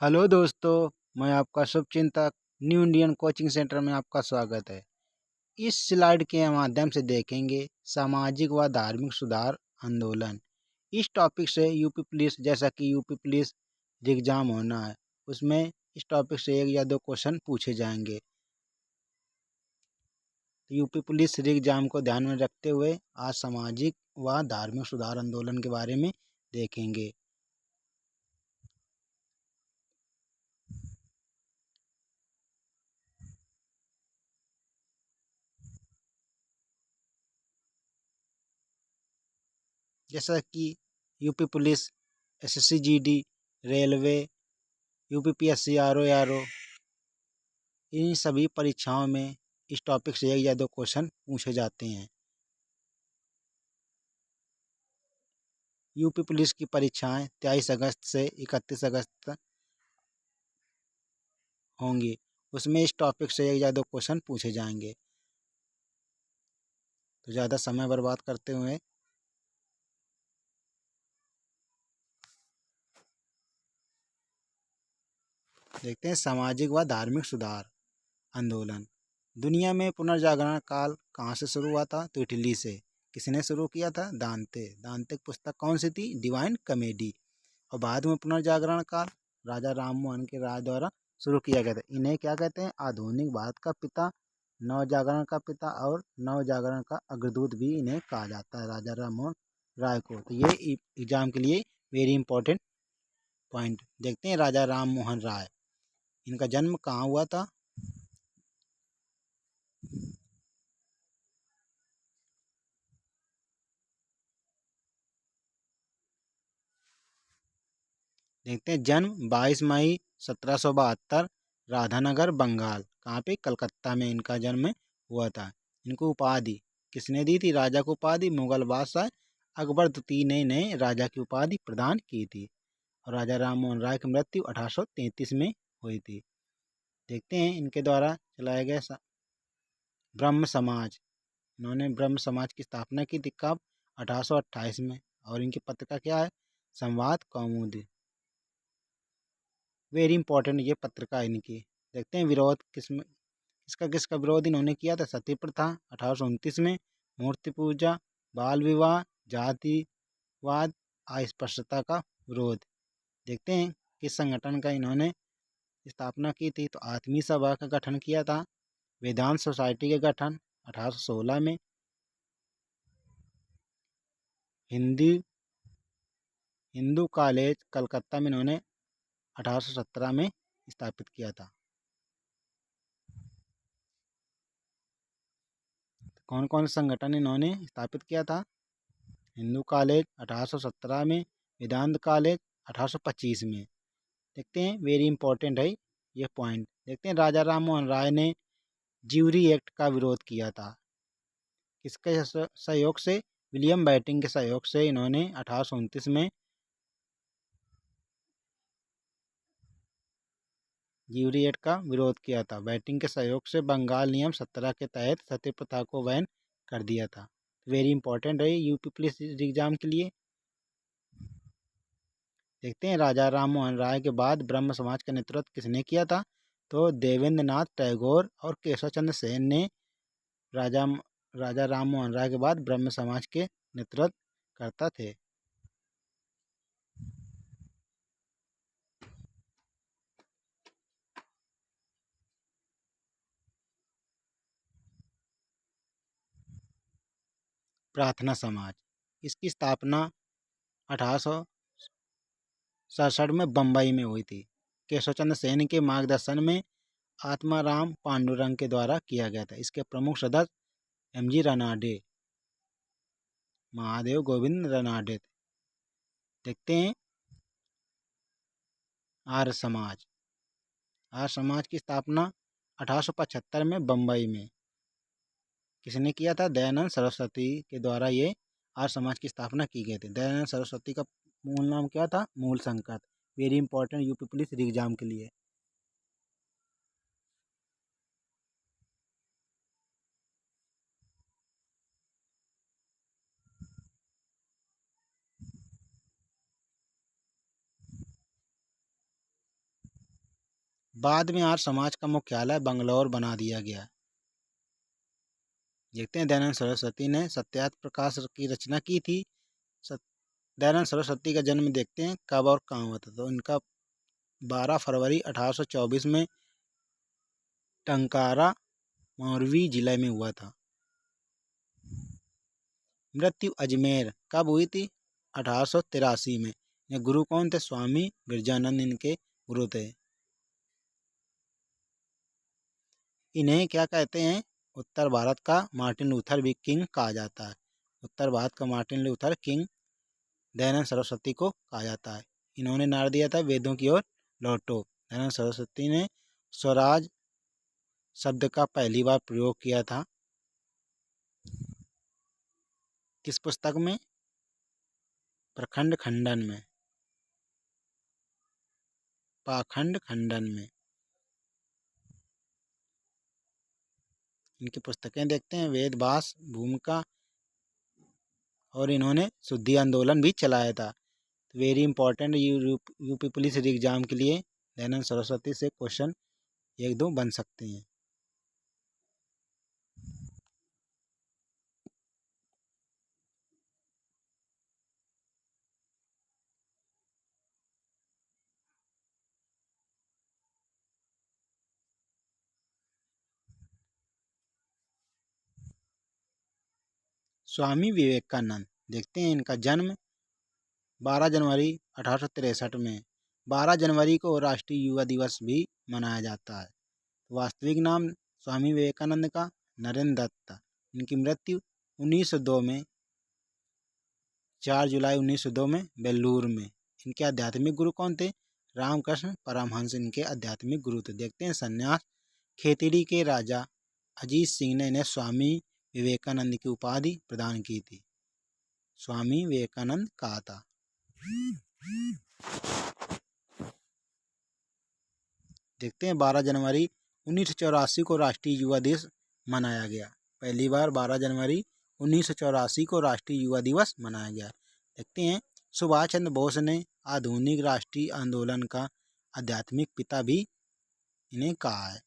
Hello दोस्तों, मैं आपका शुभचिंतक न्यू इंडियन कोचिंग सेंटर में आपका स्वागत है। इस स्लाइड के माध्यम से देखेंगे सामाजिक व धार्मिक सुधार आंदोलन। इस टॉपिक से यूपी पुलिस, जैसा कि यूपी पुलिस एग्जाम होना है, उसमें इस टॉपिक से एक या दो क्वेश्चन पूछे जाएंगे। तो यूपी पुलिस एग्जाम को ध्यान में रखते हुए आज सामाजिक व धार्मिक सुधार आंदोलन के बारे में देखेंगे। जैसा कि UP police, SSC GD, railway, UPPSC, RO, इन सभी परीक्षाओं में इस टॉपिक से एक या दो क्वेश्चन पूछे जाते हैं। यूपी पुलिस की परीक्षाएं 23 अगस्त से 31 अगस्त तक होंगी। उसमें इस टॉपिक से एक या दो क्वेश्चन पूछे जाएंगे। तो ज़्यादा समय बर्बाद करते हुए देखते हैं सामाजिक व धार्मिक सुधार आंदोलन। दुनिया में पुनर्जागरण काल कहाँ से शुरू हुआ था? तो इटली से। किसने शुरू किया था? दांते। दांते की पुस्तक कौन सी थी? Divine comedy. और बाद में पुनर्जागरण काल राजा राम मोहन के राय द्वारा शुरू किया गया था। इन्हें क्या कहते हैं? आधुनिक भारत का पिता, नवजागरण का पिता और नवजागरण का अग्रदूत भी इन्हें कहा जाता है, राजा राम मोहन राय को। तो ये एग्जाम के लिए वेरी इंपॉर्टेंट पॉइंट। देखते हैं राजा राम मोहन राय, इनका जन्म कहाँ हुआ था? देखते हैं जन्म 22 मई 1772, राधानगर, बंगाल। कहाँ पे? कलकत्ता में इनका जन्म हुआ था। इनको उपाधि किसने दी थी? राजा को उपाधि मुगल बादशाह अकबर द्वितीय ने इन्हें राजा की उपाधि प्रदान की थी। और राजा राम मोहन राय की मृत्यु 1833 में हुई थी। देखते हैं इनके द्वारा चलाया गया ब्रह्म समाज। इन्होंने ब्रह्म समाज की स्थापना की थी कब? 1828 में। और इनकी पत्रिका क्या है? संवाद कौमुदी। वेरी इंपॉर्टेंट ये पत्रिका इनकी। देखते हैं विरोध किसका विरोध इन्होंने किया था? सती प्रथा 1829 में, मूर्ति पूजा, बाल विवाह, जातिवाद, अस्पृश्यता का विरोध। देखते हैं किस संगठन का इन्होंने स्थापना की थी? तो आत्मीय सभा का गठन किया था। वेदांत सोसाइटी के गठन 1816 में। हिंदी हिंदू कॉलेज कलकत्ता में इन्होंने 1817 में स्थापित किया था। कौन कौन संगठन इन्होंने स्थापित किया था? हिंदू कॉलेज 1817 में, वेदांत कॉलेज 1825 में। देखते हैं वेरी इंपॉर्टेंट है ये पॉइंट। देखते हैं राजा राम मोहन राय ने ज्यूरी एक्ट का विरोध किया था। किसके सहयोग से? विलियम बेंटिक के सहयोग से इन्होंने 1829 में ज्यूरी एक्ट का विरोध किया था। बेंटिक के सहयोग से बंगाल नियम 17 के तहत सती प्रथा को बैन कर दिया था। वेरी इंपॉर्टेंट है यूपी पुलिस एग्जाम के लिए। देखते हैं राजा राम मोहन राय के बाद ब्रह्म समाज का नेतृत्व किसने किया था? तो देवेंद्र नाथ टैगोर और केशव चंद्र सेन ने राजा राजा राम मोहन राय के बाद ब्रह्म समाज के नेतृत्व करता थे। प्रार्थना समाज, इसकी स्थापना 1867 में बम्बई में हुई थी। केशव चंद्र सेन के मार्गदर्शन में आत्माराम पांडुरंग के द्वारा किया गया था। इसके प्रमुख सदस्य एम जी रनाडे, महादेव गोविंद रनाडे। देखते हैं आर्य समाज। आर्य समाज की स्थापना 1875 में बम्बई में किसने किया था? दयानंद सरस्वती के द्वारा ये आर्य समाज की स्थापना की गई थी। दयानंद सरस्वती का मूल नाम क्या था? मूल संकट। Very important UP police exam के लिए। बाद में आर्य समाज का मुख्यालय बंगलौर बना दिया गया। देखते हैं दयानंद सरस्वती ने सत्यार्थ प्रकाश की रचना की थी। दयानंद सरस्वती का जन्म देखते हैं कब और कहाँ हुआ था। तो इनका 12 फरवरी 1824 में टंकारा मोरवी जिले में हुआ था। मृत्यु अजमेर कब हुई थी? 1883 में। ये गुरु कौन थे? स्वामी बिरजानंद इनके गुरु थे। इन्हें क्या कहते हैं? उत्तर भारत का मार्टिन लूथर भी किंग कहा जाता है। उत्तर भारत का Martin Luther king Dayanand Saraswati को कहा जाता है। इन्होंने नारा दिया था वेदों की ओर लौटो। दयानंद सरस्वती ने स्वराज शब्द का पहली बार प्रयोग किया था किस पुस्तक में? प्रखंड खंडन में, पाखंड खंडन में। इनकी पुस्तकें देखते हैं वेद व्यास भूमिका, और इन्होंने शुद्धि आंदोलन भी चलाया था। Very important UP police exam के लिए दयानंद सरस्वती से क्वेश्चन एक दो बन सकते हैं। स्वामी विवेकानंद देखते हैं इनका जन्म 12 जनवरी 1863 में। 12 जनवरी को राष्ट्रीय युवा दिवस भी मनाया जाता है। वास्तविक नाम स्वामी विवेकानंद का नरेंद्र दत्त। इनकी मृत्यु 1902 में 4 जुलाई 1902 में बेलूर में। इनके आध्यात्मिक गुरु कौन थे? रामकृष्ण परमहंस इनके आध्यात्मिक गुरु थे। देखते हैं संन्यास खेतड़ी के राजा अजीत सिंह ने इन्हें स्वामी विवेकानंद की उपाधि प्रदान की थी। स्वामी विवेकानंद कहा था। देखते हैं 12 जनवरी 1984 को राष्ट्रीय युवा दिवस मनाया गया। पहली बार 12 जनवरी 1984 को राष्ट्रीय युवा दिवस मनाया गया। देखते हैं सुभाष चंद्र बोस ने आधुनिक राष्ट्रीय आंदोलन का आध्यात्मिक पिता भी इन्हें कहा है,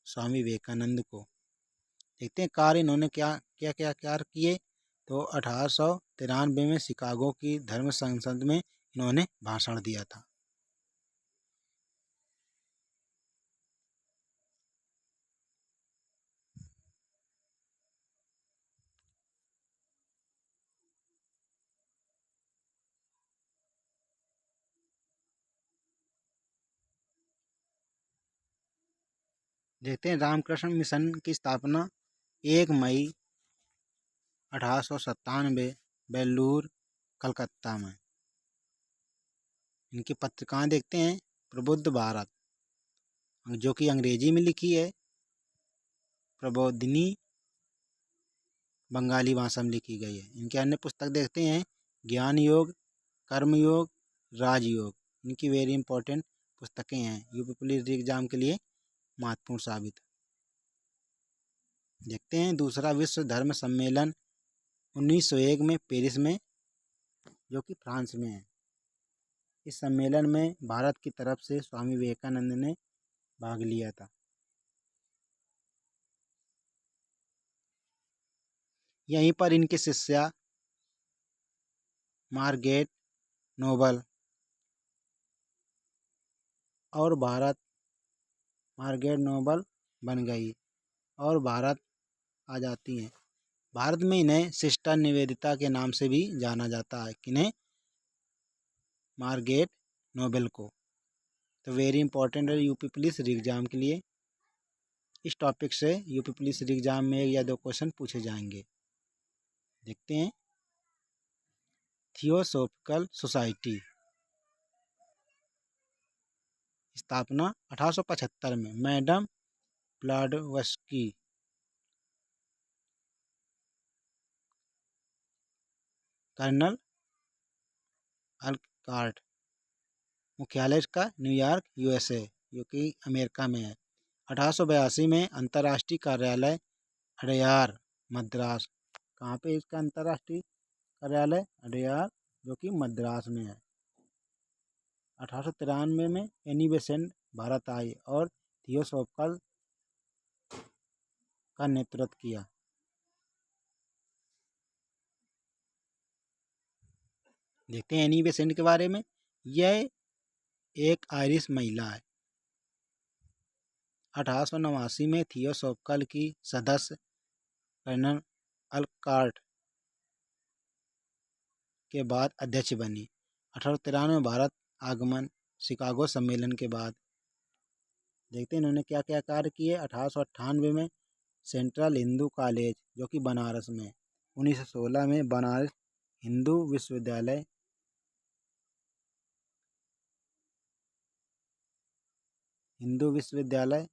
स्वामी विवेकानंद को। देखते हैं कार्य इन्होंने क्या क्या क्या कार्य किए। तो 1893 में शिकागो की धर्म संसद में इन्होंने भाषण दिया था। देखते हैं रामकृष्ण मिशन की स्थापना 1 मई 1897 बेलूर कलकत्ता में। इनकी पत्रिकाएं देखते हैं प्रबुद्ध भारत जो कि अंग्रेजी में लिखी है, प्रबोधिनी बंगाली भाषा में लिखी गई है। इनकी अन्य पुस्तक देखते हैं ज्ञान योग, कर्म योग, राजयोग। इनकी वेरी इंपॉर्टेंट पुस्तकें हैं, यूपी पुलिस एग्जाम के लिए महत्वपूर्ण साबित। देखते हैं दूसरा विश्व धर्म सम्मेलन 1901 में पेरिस में, जो कि फ्रांस में है। इस सम्मेलन में भारत की तरफ से स्वामी विवेकानंद ने भाग लिया था। यहीं पर इनके शिष्या मार्गरेट नोबल और भारत मार्गरेट नोबल बन गई और भारत आ जाती हैं। भारत में इन्हें सिस्टर निवेदिता के नाम से भी जाना जाता है। किन्हें? मार्गरेट नोबेल को। तो वेरी इंपॉर्टेंट है यूपी पुलिस एग्जाम के लिए। इस टॉपिक से यूपी पुलिस एग्जाम में 1 या 2 क्वेश्चन पूछे जाएंगे। देखते हैं थियोसॉफिकल सोसाइटी स्थापना 1875 में। Madam Blavatsky, colonel Olcott. मुख्यालय इसका न्यूयॉर्क यूएसए जो कि अमेरिका में है। 1882 में अंतर्राष्ट्रीय कार्यालय अडयार मद्रास। कहाँ पे इसका अंतर्राष्ट्रीय कार्यालय? अडयार जो कि मद्रास में है। 1893 में एनी बेसेंट भारत आई और थियोसॉफिकल का नेतृत्व किया। देखते हैं एनी बेसेंट के बारे में। यह एक आयरिश महिला है। 1889 में थियोसॉफिकल की सदस्य कर्नल अलकार्ट के बाद अध्यक्ष बनी। 1893 में भारत आगमन, शिकागो सम्मेलन के बाद देखते हैं इन्होंने क्या क्या कार्य किए। 1898 में सेंट्रल हिंदू कॉलेज जो कि बनारस में, 1916 में बनारस हिंदू विश्वविद्यालय, हिंदू विश्वविद्यालय